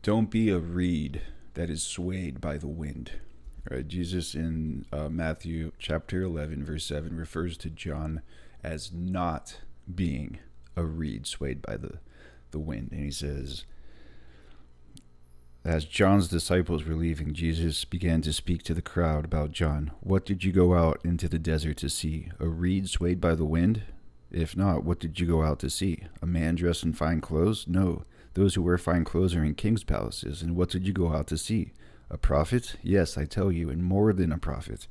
Don't be a reed that is swayed by the wind. Right? Jesus in Matthew chapter 11, verse 7 refers to John as not being a reed swayed by the wind. And he says, as John's disciples were leaving, Jesus began to speak to the crowd about John. What did you go out into the desert to see? A reed swayed by the wind? If not, what did you go out to see? A man dressed in fine clothes? No. Those who wear fine clothes are in king's palaces. And what did you go out to see? A prophet? Yes, I tell you, and more than a prophet.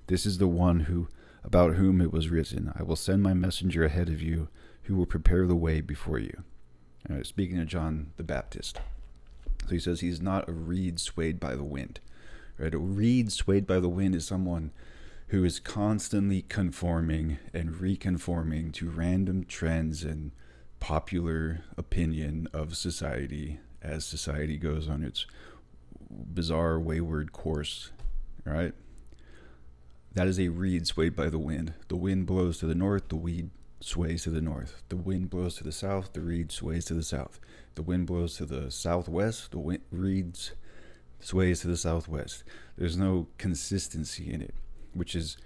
This is the one about whom it was written, I will send my messenger ahead of you, who will prepare the way before you. Speaking of John the Baptist. So he says he's not a reed swayed by the wind. Right? A reed swayed by the wind is someone who is constantly conforming and reconforming to random trends and popular opinion of society as society goes on its bizarre, wayward course. Right? That is a reed swayed by the wind. The wind blows to the north, the reed sways to the north. The wind blows to the south, the reed sways to the south. The wind blows to the southwest, the reed sways to the southwest. There's no consistency in it, which is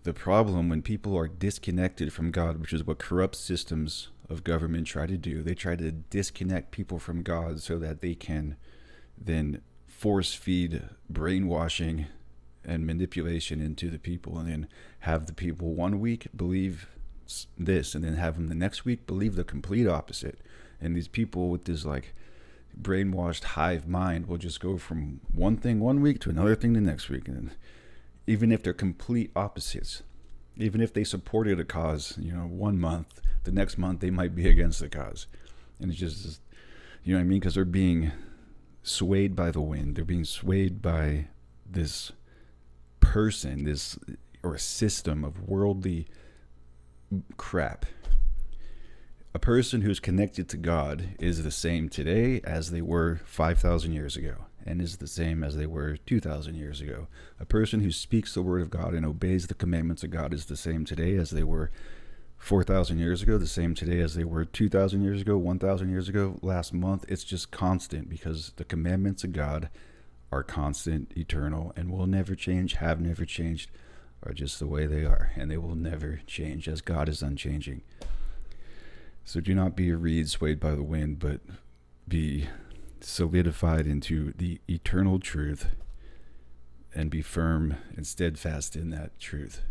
the problem when people are disconnected from God, which is what corrupt systems of government try to do. They try to disconnect people from God so that they can then force feed brainwashing and manipulation into the people, and then have the people one week believe this, and then have them the next week believe the complete opposite. And these people with this like brainwashed hive mind will just go from one thing one week to another thing the next week. And even if they're complete opposites, even if they supported a cause, 1 month, the next month they might be against the cause. And it's just, you know what I mean? Because they're being swayed by the wind. They're being swayed by this person, this or system of worldly crap. A person who's connected to God is the same today as they were 5,000 years ago, and is the same as they were 2,000 years ago. A person who speaks the word of God and obeys the commandments of God is the same today as they were 4,000 years ago, the same today as they were 2,000 years ago, 1,000 years ago, last month. It's just constant, because the commandments of God are constant, eternal, and will never change, have never changed, are just the way they are, and they will never change, as God is unchanging. So do not be a reed swayed by the wind, but be solidified into the eternal truth, and be firm and steadfast in that truth.